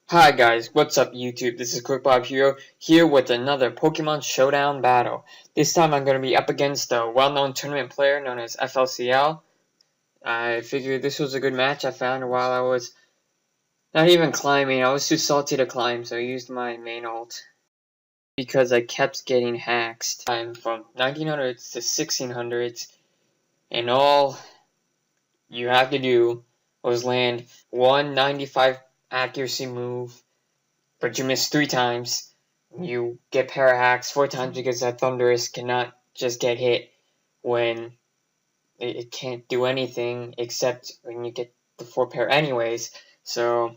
Hi guys, what's up YouTube? This is QuickBob Hero here with another Pokemon Showdown battle. This time I'm going to be up against a well-known tournament player known as FLCL. I figured this was a good match I found while I was not even climbing. I was too salty to climb, so I used my main ult because I kept getting haxed. I'm from 1900s to 1600s, and all you have to do was land one 95 accuracy move, but you miss 3 times. You get para-hacks 4 times because that Thunderous cannot just get hit when it can't do anything except when you get the 4 pair anyways. So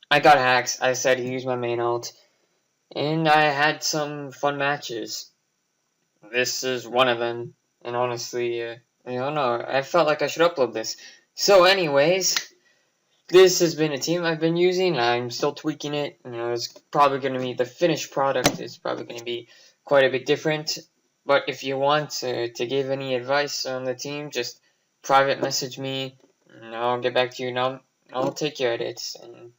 I got hacks. I decided to use my main ult, and I had some fun matches. This is one of them, and honestly, I don't know, I felt like I should upload this. So anyways, this has been a team I've been using. I'm still tweaking it. It's probably going to be, the finished product is probably going to be quite a bit different. But if you want to give any advice on the team, just private message me, and I'll get back to you. And I'll take your edits, and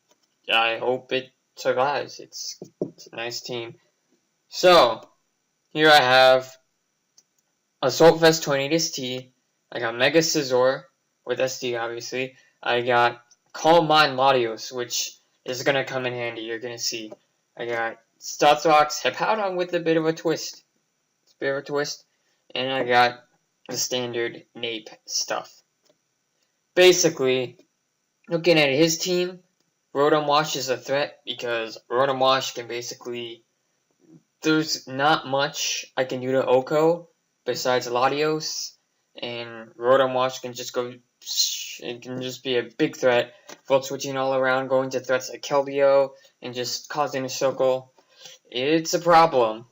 I hope it survives. It's a nice team. So, here I have Assault Vest Tornadus-T. I got Mega Scizor with SD, obviously. I got Calm Mind Latios, which is going to come in handy. You're going to see. I got Stothrox Hippowdon with a bit of a twist. It's a bit of a twist. And I got the standard Nape stuff. Basically, looking at his team, Rotom-Wash is a threat because Rotom-Wash can basically... There's not much I can do to Oko besides Latios. And Rotom-Wash can just go... It can just be a big threat. Volt switching all around, going to threats like Keldeo, and just causing a circle. It's a problem.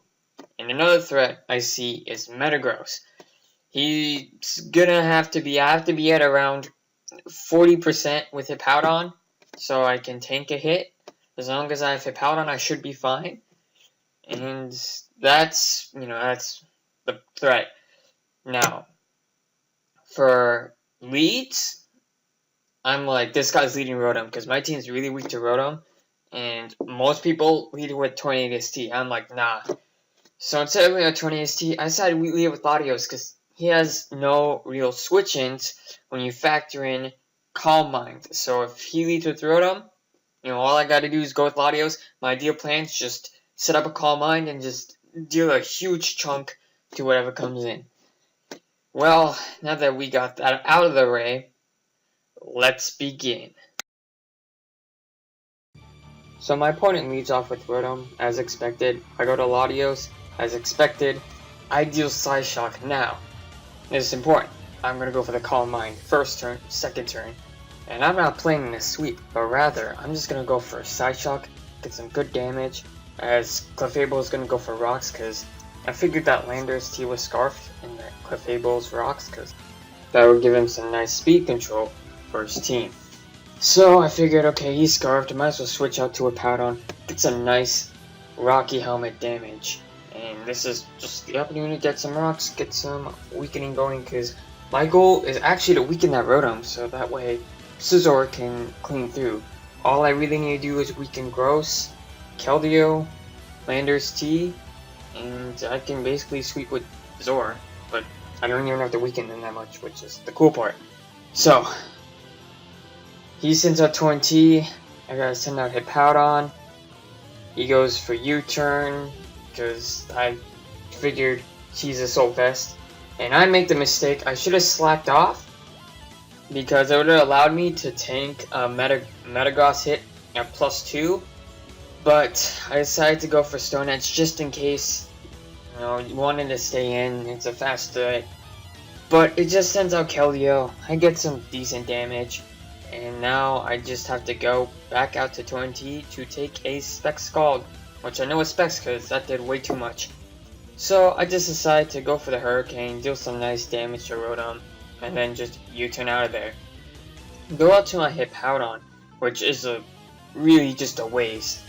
And another threat I see is Metagross. He's gonna have to be... I have to be at around 40% with Hippowdon, so I can tank a hit. As long as I have Hippowdon, I should be fine. And that's the threat. Now, for leads, I'm like, this guy's leading Rotom, because my team's really weak to Rotom, and most people lead with Tornadus-T. I'm like, nah. So instead of leading with Tornadus-T, I decided we lead with Latios, because he has no real switch-ins when you factor in Calm Mind. So if he leads with Rotom, all I gotta do is go with Latios. My ideal plan is just set up a Calm Mind and just deal a huge chunk to whatever comes in. Well, now that we got that out of the way, let's begin. So my opponent leads off with Rotom, as expected. I go to Latios, as expected. I deal Side Shock now. This is important. I'm going to go for the Calm Mind first turn, second turn. And I'm not playing this sweep, but rather, I'm just going to go for a Side Shock, get some good damage, as Clefable is going to go for Rocks, because I figured that Landorus-T was Scarfed and that Clefable's Rocks, because that would give him some nice speed control for his team. So I figured, okay, he's Scarfed, I might as well switch out to a Hippowdon, get some nice Rocky Helmet damage. And this is just the opportunity to get some Rocks, get some weakening going, because my goal is actually to weaken that Rotom, so that way Scizor can clean through. All I really need to do is weaken Gross, Keldeo, Landorus-T, and I can basically sweep with Zor, but I don't even have to weaken them that much, which is the cool part. So, he sends out Torn-T, I gotta send out Hippowdon, he goes for U-turn, because I figured he's Assault Vest, and I make the mistake, I should have slacked off, because it would have allowed me to tank a Metagross hit at +2, but I decided to go for Stone Edge just in case, you wanted to stay in. It's a fast threat. But it just sends out Keldeo. I get some decent damage. And now I just have to go back out to Torn-T to take a Spec Scald. Which I know is Specs because that did way too much. So I just decided to go for the Hurricane, deal some nice damage to Rotom, and then just U-turn out of there. Go out to my Hippowdon, which is really just a waste.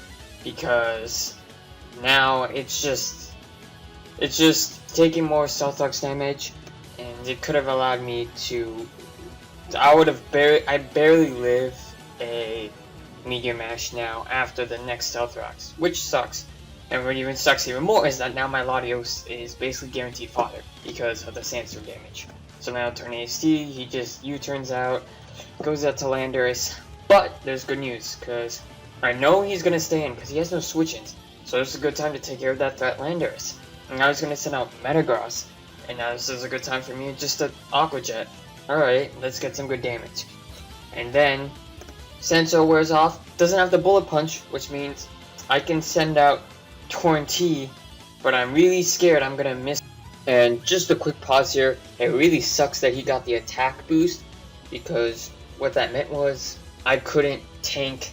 Because now it's just taking more Stothrox damage, and it could have allowed me to. I barely live a Meteor Mash now after the next Stealth Rocks, which sucks. And what even sucks even more is that now my Latios is basically guaranteed fodder because of the Sandstorm damage. So now Tornadus-T, he just U-turns out, goes out to Landorus. But there's good news, because I know he's going to stay in because he has no switch-ins. So this is a good time to take care of that threat Landorus. And now he's going to send out Metagross. And now this is a good time for me just to Aqua Jet. Alright, let's get some good damage. And then Sensor wears off, doesn't have the Bullet Punch, which means I can send out Torn-T, but I'm really scared I'm gonna miss. And just a quick pause here, it really sucks that he got the attack boost, because what that meant was I couldn't tank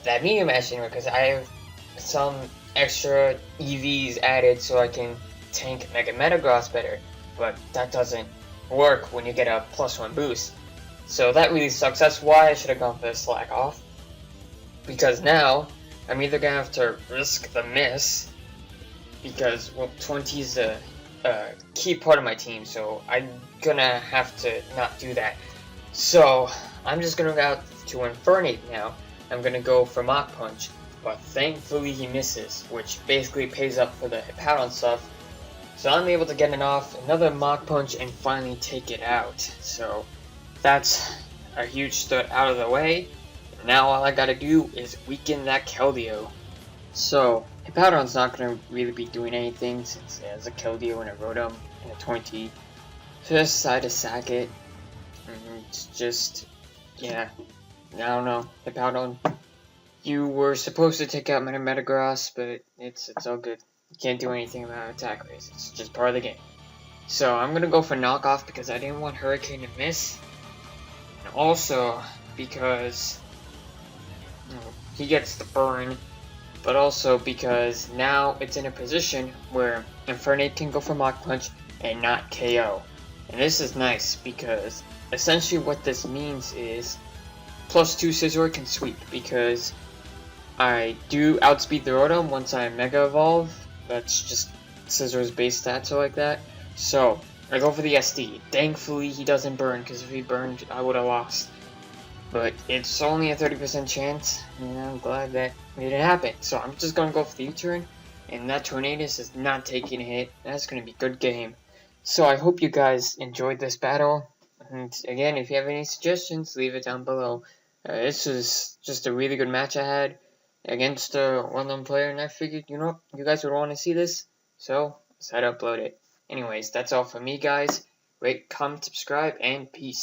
that Meteor Mash anymore, because I have some extra EVs added so I can tank Mega Metagross better, but that doesn't work when you get a +1 boost. So that really sucks. That's why I should have gone for the Slack Off, because now I'm either gonna have to risk the miss, because well, 20 is a key part of my team, so I'm gonna have to not do that. So I'm just gonna go out to Infernape now. I'm gonna go for Mach Punch, but thankfully he misses, which basically pays up for the Hippowdon stuff. So I'm able to get it off, another Mach Punch, and finally take it out. So that's a huge start out of the way. Now all I gotta do is weaken that Keldeo. So Hippowdon's not gonna really be doing anything since it has a Keldeo and a Rotom and a 20. So I decided to sack it. It's just, yeah, I don't know. Hippowdon, you were supposed to take out Metagross, but it's all good. You can't do anything about attack raise. It's just part of the game. So I'm gonna go for knockoff because I didn't want Hurricane to miss. And also because he gets the burn, but also because now it's in a position where Infernape can go for Mach Punch and not KO. And this is nice because essentially what this means is +2 Scizor can sweep because I do outspeed the Rotom once I Mega Evolve. That's just Scizor's base stats are like that. So I go for the SD. Thankfully he doesn't burn, because if he burned I would have lost. But it's only a 30% chance, and I'm glad that it didn't happen. So I'm just gonna go for the U-turn, and that Tornadus is not taking a hit. That's gonna be a good game. So I hope you guys enjoyed this battle. And again, if you have any suggestions, leave it down below. This is just a really good match I had against a well-known player, and I figured, you know, you guys would want to see this, so I decided to upload it. Anyways, that's all from me, guys. Rate, comment, subscribe, and peace.